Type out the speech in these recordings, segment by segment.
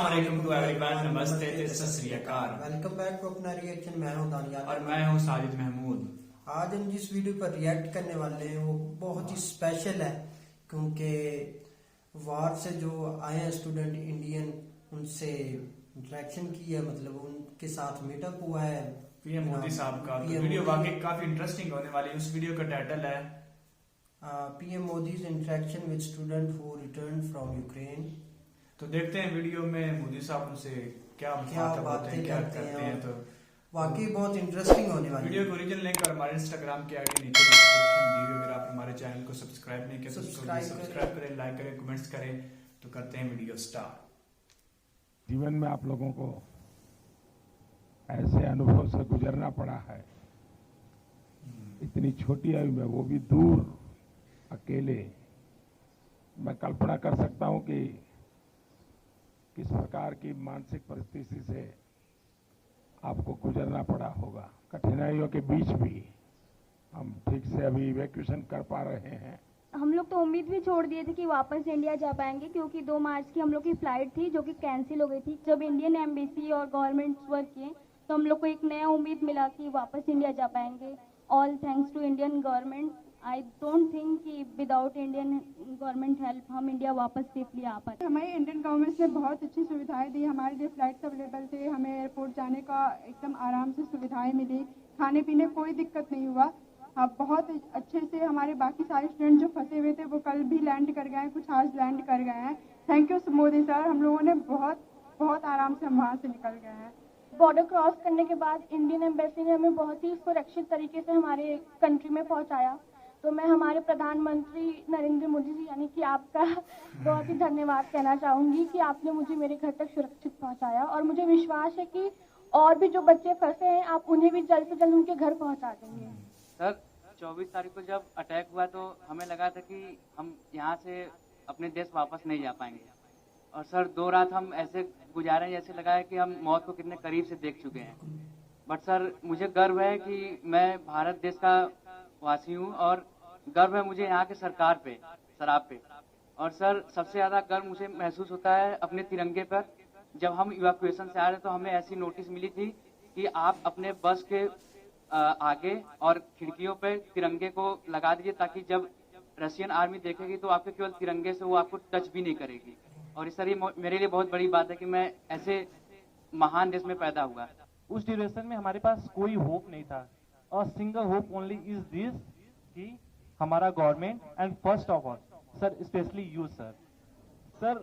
अस्सलाम वालेकुम to everyone, नमस्ते सत श्री अकाल। वेलकम बैक टू अपना रिएक्शन। मैं हूं दानियाल और मैं हूं साजिद महमूद। आज हम जिस वीडियो पर रिएक्ट करने वाले हैं वो बहुत ही स्पेशल है, क्योंकि वार से जो आए हैं स्टूडेंट इंडियन, उनसे इंटरेक्शन की है, मतलब उनके साथ मीटअप हुआ है पीएम मोदी साहब का। तो PM वीडियो मोदी- वाकई काफी इंटरेस्टिंग होने वाली है। उस वीडियो का टाइटल है PM Modi's interaction with student who return from Ukraine. तो देखते हैं वीडियो में मोदी साहब उनसे क्या बातें क्या करते हैं। तो वाकई बहुत इंटरेस्टिंग होने वाली वीडियो को ओरिजिनल लिंक और हमारे इंस्टाग्राम की आईडी नीचे डिस्क्रिप्शन दी हुई। अगर आप हमारे चैनल को सब्सक्राइब नहीं किया तो सब्सक्राइब करें, लाइक करें, कमेंट्स करें। तो करते हैं वीडियो स्टार्ट। जीवन में आप लोगों को ऐसे अनुभव से गुजरना पड़ा है, इतनी छोटी आयु में, वो भी दूर, अकेले। मैं कल्पना कर सकता हूं कि किस प्रकार की मानसिक परिस्थिति से आपको गुजरना पड़ा होगा। कठिनाइयों के बीच भी हम ठीक से अभी इवैक्यूएशन कर पा रहे हैं। हम लोग तो उम्मीद भी छोड़ दिए थे कि वापस इंडिया जा पाएंगे, क्योंकि 2 मार्च की हम लोग की फ्लाइट थी जो कि कैंसिल हो गई थी। जब इंडियन एम्बेसी और गवर्नमेंट वर्क किए तो हम लोग को एक नया उम्मीद मिला कि वापस इंडिया जा पाएंगे। All thanks to Indian government. I don't think कि विदाउट इंडियन गवर्नमेंट हेल्प हम इंडिया वापस सेफली आ पाते। हमारी इंडियन गवर्नमेंट ने बहुत अच्छी सुविधाएं दी। हमारे लिए फ्लाइट्स अवेलेबल थे, हमें एयरपोर्ट जाने का एकदम आराम से सुविधाएं मिली, खाने पीने कोई दिक्कत नहीं हुआ। अब बहुत अच्छे से हमारे बाकी सारे स्टूडेंट जो फंसे हुए थे वो कल भी लैंड कर गए हैं, कुछ आज लैंड कर गए हैं। थैंक यू मोदी सर, हम लोगों ने बहुत आराम से हम वहाँ से निकल गए हैं। बॉर्डर क्रॉस करने के बाद इंडियन एम्बेसी ने हमें बहुत ही सुरक्षित तरीके से हमारे कंट्री में पहुंचाया। तो मैं हमारे प्रधानमंत्री नरेंद्र मोदी जी यानी कि आपका बहुत ही धन्यवाद कहना चाहूँगी कि आपने मुझे मेरे घर तक सुरक्षित पहुंचाया। और मुझे विश्वास है कि और भी जो बच्चे फंसे हैं आप उन्हें भी जल्द से जल्द उनके घर पहुंचा देंगे। सर 24 तारीख को जब अटैक हुआ तो हमें लगा था कि हम यहाँ से अपने देश वापस नहीं जा पाएंगे। और सर 2 रात हम ऐसे गुजारे जैसे लगा है कि हम मौत को कितने करीब से देख चुके हैं। बट सर मुझे गर्व है कि मैं भारत देश का वासी हूँ और गर्व है मुझे यहाँ के सरकार पे, सर आप पे। और सर सबसे ज्यादा गर्व मुझे महसूस होता है अपने तिरंगे पर। जब हम इवैक्यूएशन से आ रहे तो हमें ऐसी नोटिस मिली थी कि आप अपने बस के आगे और खिड़कियों पे तिरंगे को लगा दीजिए, ताकि जब रशियन आर्मी देखेगी तो आपके केवल तिरंगे से वो आपको टच भी नहीं करेगी। और इस तरह मेरे लिए बहुत बड़ी बात है कि मैं ऐसे महान देश में पैदा हुआ। उस ड्यूरेशन में हमारे पास कोई होप नहीं था, और single hope only is this कि हमारा government and first of all sir specially you sir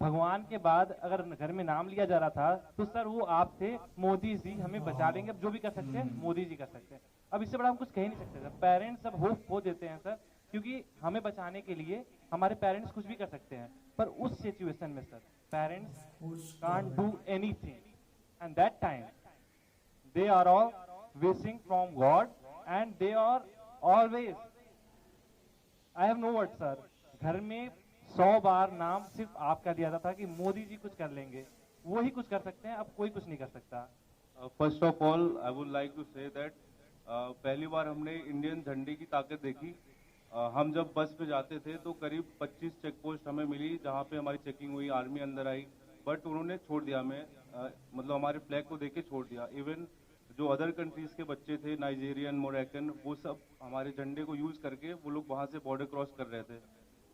भगवान के बाद अगर घर में नाम लिया जा रहा था तो सर वो आप थे। मोदी जी हमें बचा लेंगे, अब जो भी कर सकते हैं मोदी जी कर सकते हैं। अब इससे बड़ा हम कुछ कह ही नहीं सकते सर। पेरेंट्स सब होप खो देते हैं सर, क्योंकि हमें बचाने के लिए हमारे पेरेंट्स कुछ भी कर सकते हैं, पर उस सिचुएशन में sir parents can't do anything. And that time they are all wishing from God and they are always, I have no word sir. घर में 100 बार नाम सिर्फ आपका लिया जाता था कि मोदी जी कुछ कर लेंगे, वो ही कुछ कर सकते हैं, अब कोई कुछ नहीं कर सकता। First of all I would like to say that पहली बार हमने इंडियन झंडे की ताकत देखी। हम जब बस पे जाते थे तो करीब 25 चेक पोस्ट हमें मिली जहाँ पे हमारी चेकिंग हुई, आर्मी अंदर आई, बट उन्होंने छोड़ दिया हमें, मतलब हमारे फ्लैग को देख के छोड़ दिया। इवन जो अदर कंट्रीज के बच्चे थे, नाइजीरियन, मोरक्कन, वो सब हमारे झंडे को यूज करके वो लोग वहाँ से बॉर्डर क्रॉस कर रहे थे।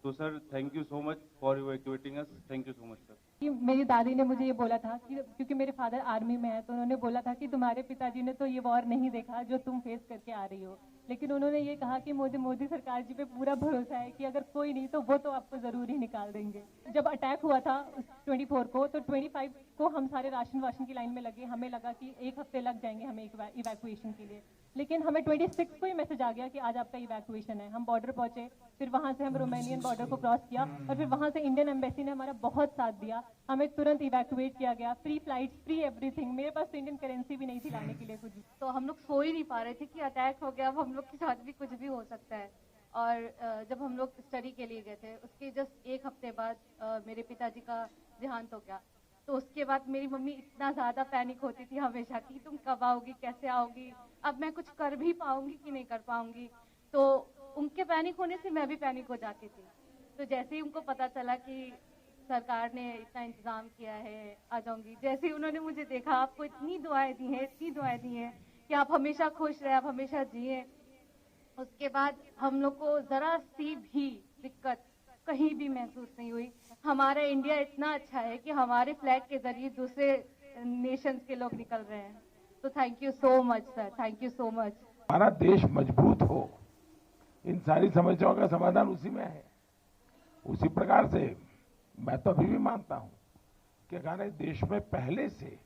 तो sir thank you so much for evacuating us. Thank you so much sir. मेरी दादी ने मुझे ये बोला था कि क्योंकि मेरे फादर आर्मी में है, तो उन्होंने बोला था कि तुम्हारे पिताजी ने तो ये वॉर नहीं देखा जो तुम फेस करके आ रही हो, लेकिन उन्होंने ये कहा कि मुझे मोदी सरकार जी पे पूरा भरोसा है कि अगर कोई नहीं तो वो तो आपको जरूर ही निकाल देंगे। जब अटैक हुआ था 24 को, तो 25 को हम सारे राशन की लाइन में लगे। हमें लगा कि 1 हफ्ते लग जाएंगे हमें इवैक्यूएशन के लिए, लेकिन हमें 26 को ही मैसेज आ गया कि आज आपका इवैक्यूएशन है। हम बॉर्डर पहुंचे, फिर वहां से हम रोमानियन बॉर्डर को क्रॉस किया, और फिर वहां से इंडियन एम्बेसी ने हमारा बहुत साथ दिया। हमें तुरंत इवैक्यूएट किया गया, फ्री फ्लाइट्स, फ्री एवरीथिंग। मेरे पास तो इंडियन करेंसी भी नहीं थी लाने के लिए कुछ भी। तो हम लोग सो ही नहीं पा रहे थे कि अटैक हो गया, अब हम लोग के साथ भी कुछ भी हो सकता है। और जब हम लोग स्टडी के लिए गए थे उसके जस्ट 1 हफ्ते बाद मेरे पिताजी का देहांत हो गया। तो उसके बाद मेरी मम्मी इतना ज़्यादा पैनिक होती थी हमेशा कि तुम कब आओगी, कैसे आओगी, अब मैं कुछ कर भी पाऊंगी कि नहीं कर पाऊंगी। तो उनके पैनिक होने से मैं भी पैनिक हो जाती थी। तो जैसे ही उनको पता चला कि सरकार ने इतना इंतजाम किया है, आ जाऊंगी। जैसे ही उन्होंने मुझे देखा, आपको इतनी दुआएं दी हैं, इतनी दुआएं दी हैं कि आप हमेशा खुश रहे, आप हमेशा जिए। उसके बाद हम लोग को जरा सी भी दिक्कत कहीं भी महसूस नहीं हुई। हमारा इंडिया इतना अच्छा है कि हमारे फ्लैग के जरिए दूसरे नेशंस के लोग निकल रहे हैं। तो thank you so much sir, thank you so much. हमारा देश मजबूत हो, इन सारी समस्याओं का समाधान उसी में है। उसी प्रकार से मैं तो अभी भी मानता हूं कि हमारे देश में पहले से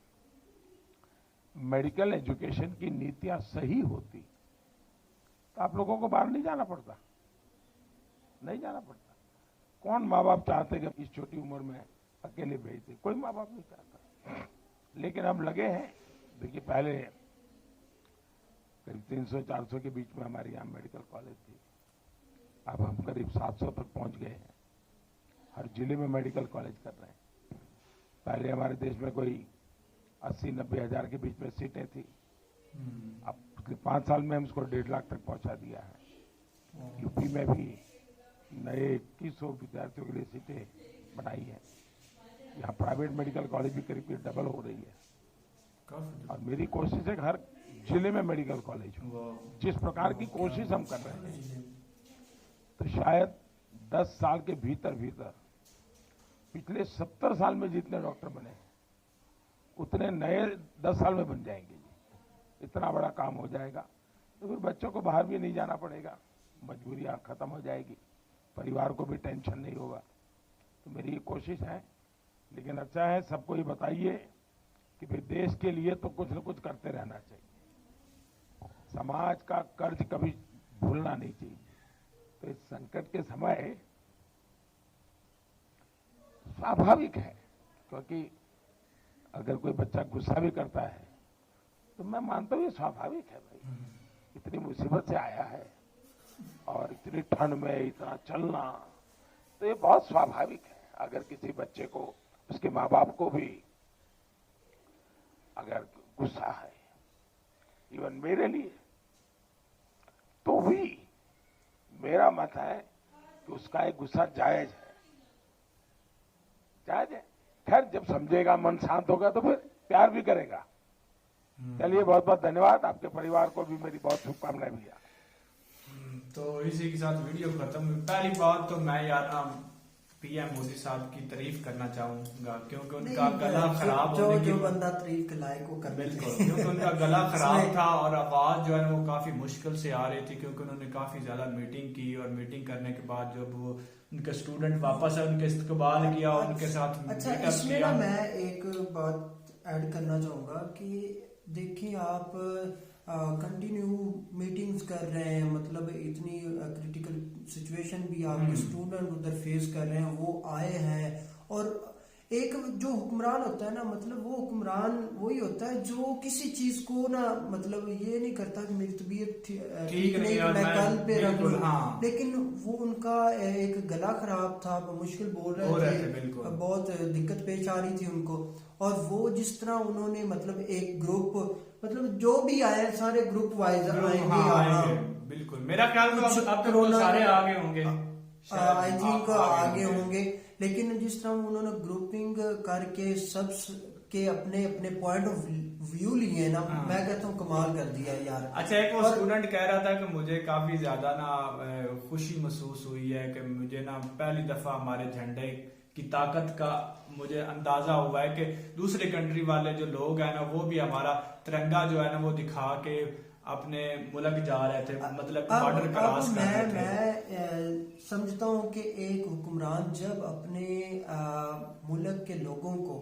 मेडिकल एजुकेशन की नीतियां सही होती तो आप लोगों को बाहर नहीं जाना पड़ता, नहीं जाना पड़ता। कौन माँ बाप चाहते कि इस छोटी उम्र में अकेले भेज दे? कोई माँ बाप नहीं चाहता। लेकिन हम लगे हैं। देखिए, पहले करीब 300-400 के बीच में हमारे यहाँ मेडिकल कॉलेज थी, अब हम करीब 700 तक पहुंच गए हैं। हर जिले में मेडिकल कॉलेज कर रहे हैं। पहले हमारे देश में कोई 80-90 हजार के बीच में सीटें थी, अब पिछले 5 साल में हम उसको 1.5 लाख तक पहुंचा दिया है। यूपी में भी नए 2100 विद्यार्थियों के लिए सीटें बनाई हैं। यहाँ प्राइवेट मेडिकल कॉलेज भी करीब डबल हो रही है। और मेरी कोशिश है कि हर जिले में मेडिकल कॉलेज हो। जिस प्रकार की कोशिश हम कर रहे हैं, तो शायद 10 साल के भीतर भीतर पिछले 70 साल में जितने डॉक्टर बने उतने नए 10 साल में बन जाएंगे। इतना बड़ा काम हो जाएगा। तो फिर बच्चों को बाहर भी नहीं जाना पड़ेगा, मजबूरियां खत्म हो जाएगी, परिवार को भी टेंशन नहीं होगा। तो मेरी ये कोशिश है। लेकिन अच्छा है, सबको ये बताइए कि भाई देश के लिए तो कुछ न कुछ करते रहना चाहिए। समाज का कर्ज कभी भूलना नहीं चाहिए। तो इस संकट के समय स्वाभाविक है, क्योंकि अगर कोई बच्चा गुस्सा भी करता है तो मैं मानता हूं ये स्वाभाविक है। भाई, इतनी मुसीबत से आया है और इतनी ठंड में इतना चलना, तो ये बहुत स्वाभाविक है। अगर किसी बच्चे को, उसके माँ बाप को भी अगर गुस्सा है, इवन मेरे लिए, तो भी मेरा मत है कि उसका एक गुस्सा जायज है, जायज है। खैर, जब समझेगा, मन शांत होगा तो फिर प्यार भी करेगा। चलिए, बहुत बहुत धन्यवाद। आपके परिवार को भी मेरी बहुत शुभकामनाएं भैया। तो इसी के साथ वीडियो खत्म हुई। पहली बात तो मैं यार पीएम मोदी साहब की तारीफ करना चाहूंगा, क्योंकि उनका गला खराब होने की, जो बंदा तारीफ के लायक वो करना बिल्कुल, क्योंकि उनका गला खराब था और आवाज जो है वो काफी मुश्किल से आ रही थी, क्योंकि उन्होंने काफी ज्यादा मीटिंग की और मीटिंग करने के बाद जब वो उनके स्टूडेंट वापस है, उनके इस्तकबाल किया, उनके साथ अच्छा, इसमें ना मैं एक बात ऐड करना चाहूंगा कि देखिए, आप कंटिन्यू मीटिंग्स कर रहे हैं, मतलब इतनी क्रिटिकल सिचुएशन भी आपके स्टूडेंट उधर फेस कर रहे हैं, वो आए हैं। और एक जो हुक्मरान होता है ना, मतलब वो हुक्मरान वही होता है जो किसी चीज को ना, मतलब ये नहीं करता कि मेरी तबीयत ठीक नहीं है, मैं कल पे रख लूं। लेकिन वो उनका एक गला खराब था, मुश्किल बोल रहे थे, बहुत दिक्कत पेश आ रही थी उनको। और वो जिस तरह उन्होंने, मतलब एक ग्रुप, मतलब जो भी आए सारे ग्रुप वाइज आएंगे। बिल्कुल, मेरा ख्याल में अब तो सारे आगे होंगे, आई थिंक आगे होंगे। लेकिन जिस तरह उन्होंने ग्रुपिंग करके सब के अपने अपने पॉइंट ऑफ व्यू लिए ना, मैं कहता हूँ कमाल कर दिया यार। अच्छा, एक वो स्टूडेंट कह रहा था कि मुझे काफी ज्यादा ना खुशी महसूस हुई है कि मुझे ना पहली दफा हमारे झंडे की ताकत का मुझे अंदाजा हुआ है कि दूसरे कंट्री वाले जो लोग हैं ना, वो भी हमारा तिरंगा जो है ना वो दिखा के अपने मुल्क जा रहे थे, मतलब बॉर्डर क्रॉस कर रहे थे। मैं समझता हूँ कि एक हुक्मरान जब अपने मुल्क के लोगों को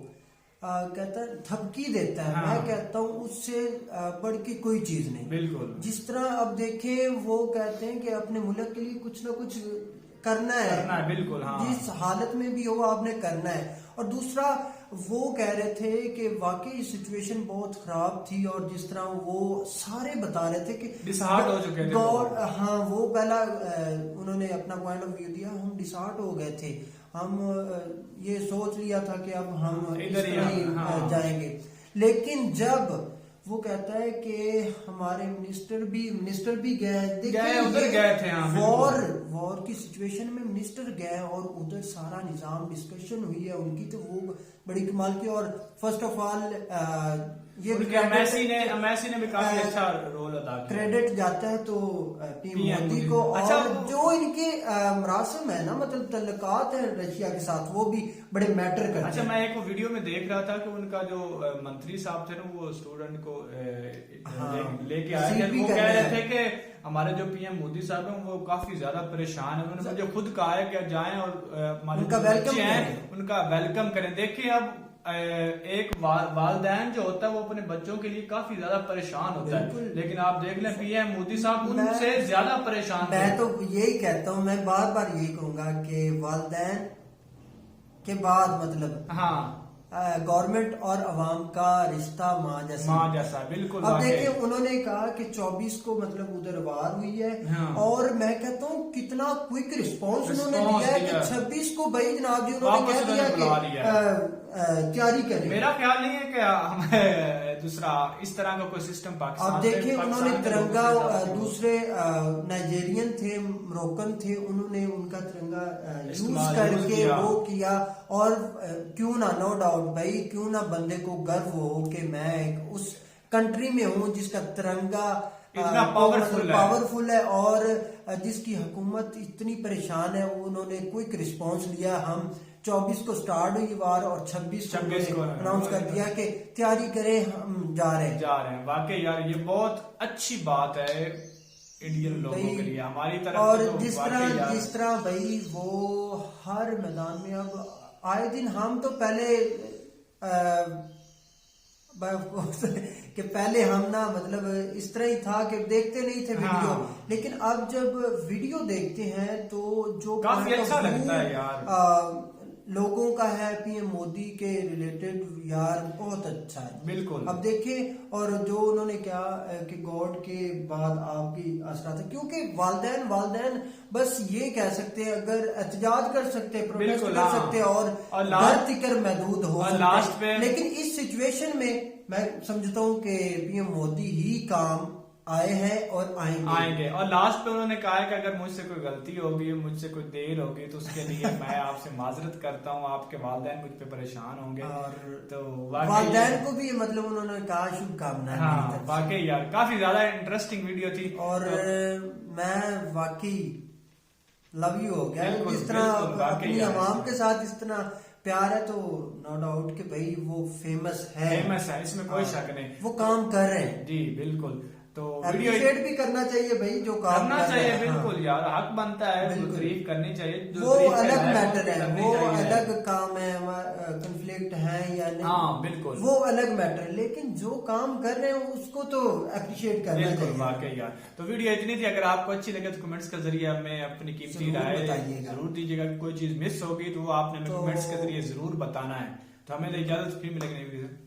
कहता है धमकी देता है, मैं कहता हूँ उससे बढ़ के कोई चीज नहीं। बिल्कुल, जिस तरह अब देखे वो कहते हैं कि अपने मुल्क के लिए कुछ ना कुछ करना है, बिल्कुल, जिस हालत में भी हो आपने करना है। और दूसरा, वो कह रहे थे कि वाकई सिचुएशन बहुत खराब थी, और जिस तरह वो सारे बता रहे थे कि डिसहार्ट हो चुके थे। हाँ, वो पहला उन्होंने अपना पॉइंट ऑफ व्यू दिया, हम डिसहार्ट हो गए थे, हम ये सोच लिया था कि अब हम इधर ही जाएंगे। लेकिन जब वो कहता है कि हमारे मिनिस्टर भी गए उधर गए थे। हाँ, वॉर की सिचुएशन में मिनिस्टर गए और उधर सारा निजाम डिस्कशन हुई है उनकी, तो वो बड़ी कमाल की। और फर्स्ट ऑफ ऑल ये मैसी ने भी काफी अच्छा रोल अदा किया। क्रेडिट जाता है तो पीएम मोदी को। अच्छा, और जो इनके मरासम है ना, मतलब तल्लुकात है रशिया के साथ, वो भी बड़े मैटर करते हैं। अच्छा, मैं एक वीडियो में देख रहा था कि उनका जो मंत्री साहब थे ना, वो स्टूडेंट को लेके आए थे। वो कह रहे थे कि हमारे जो पीएम मोदी साहब हैं वो काफी ज्यादा परेशान है। उन्होंने मुझे खुद कहा है कि जाएं और उनका वेलकम करें। देखिए, अब एक वालदैन जो होता है वो अपने बच्चों के लिए काफी ज्यादा परेशान होता है, लेकिन आप देख लें पीएम मोदी साहब उनसे ज्यादा परेशान। मैं तो यही कहता हूँ, मैं बार बार यही कहूंगा कि वालदैन के बाद मतलब हाँ गवर्नमेंट और अवाम का रिश्ता माँ जैसा। बिल्कुल। अब देखिए, उन्होंने कहा कि 24 को मतलब उधर वार हुई है। हाँ। और मैं कहता हूँ कितना क्विक रिस्पांस उन्होंने दिया है कि 26 को भाई जनाब जी उन्होंने कह दिया कि तैयारी करें। मेरा ख्याल नहीं है कि हमें दूसरा इस तरह का कोई सिस्टम पाकिस्तान। अब देखिए, उन्होंने तिरंगा, दूसरे नाइजेरियन थे, मोरक्कन थे, उन्होंने उनका तिरंगा यूज करके वो किया। और क्यों ना, नो डाउट भाई, क्यों ना बंदे को गर्व हो कि मैं उस कंट्री में हूँ जिसका तिरंगा इतना पावरफुल है और जिसकी हुकूमत इतनी परेशान है। उन्होंने क्विक रिस्पांस लिया। हम 24 को स्टार्ट हुई वार और 26 को अनाउंस कर दिया कि तैयारी करें, हम जा रहे हैं। वाकई यार, ये बहुत अच्छी बात है इंडियन लोगों के लिए, हमारी तरफ। और जिस तरह भाई वो हर मैदान में, अब आए दिन हम तो पहले कि पहले हम ना मतलब इस तरह ही था कि देखते नहीं थे वीडियो। हाँ। लेकिन अब जब वीडियो देखते हैं तो जो काफी अच्छा लगता है यार। लोगों का है पीएम मोदी के रिलेटेड, यार बहुत अच्छा है। बिल्कुल। अब देखिए, और जो उन्होंने कहा कि गॉड के बाद आपकी आसरा था, क्योंकि वालदैन बस ये कह सकते हैं, अगर एहतजाज कर सकते हैं, प्रोटेस्ट कर सकते हैं और दर तिकर महदूद हो सकते हैं। लेकिन इस सिचुएशन में मैं समझता हूँ कि पीएम मोदी ही काम आए हैं और आएंगे। और लास्ट पे उन्होंने कहा है कि अगर मुझसे कोई गलती होगी, मुझसे कोई देर होगी, तो उसके लिए मैं आपसे माजरत करता हूँ, आपके वालिदैन मुझ पे परेशान होंगे। और तो वालिदैन को भी मतलब उन्होंने कहा शुभकामनाएं। हाँ, वाकई यार काफी ज्यादा इंटरेस्टिंग वीडियो थी। और मैं वाकई लव यू हो गया। जिस तरह अपनी आवाम के साथ इस तरह प्यार है, तो नो डाउट कि भाई वो फेमस है, इसमें कोई शक नहीं। वो काम कर रहे हैं। जी बिल्कुल। तो अप्रिशिएट भी करना चाहिए भाई, जो काम करना चाहिए। बिल्कुल यार, हक बनता है, तारीफ करनी चाहिए। वो अलग मैटर है, वो अलग काम है, कन्फ्लिक्ट है या नहीं, हाँ बिल्कुल, वो अलग मैटर है। लेकिन जो काम कर रहे हैं उसको तो अप्रिशिएट करना चाहिए। वाकई यार। तो वीडियो इतनी थी। अगर आपको अच्छी लगे तो कमेंट्स के जरिए हमें अपनी कीमती राय जरूर दीजिएगा। कोई चीज मिस होगी तो वो आपने कमेंट्स के जरिए जरूर बताना है। तो हमें इजाजत, फिर मिलेंगे नई वीडियो से।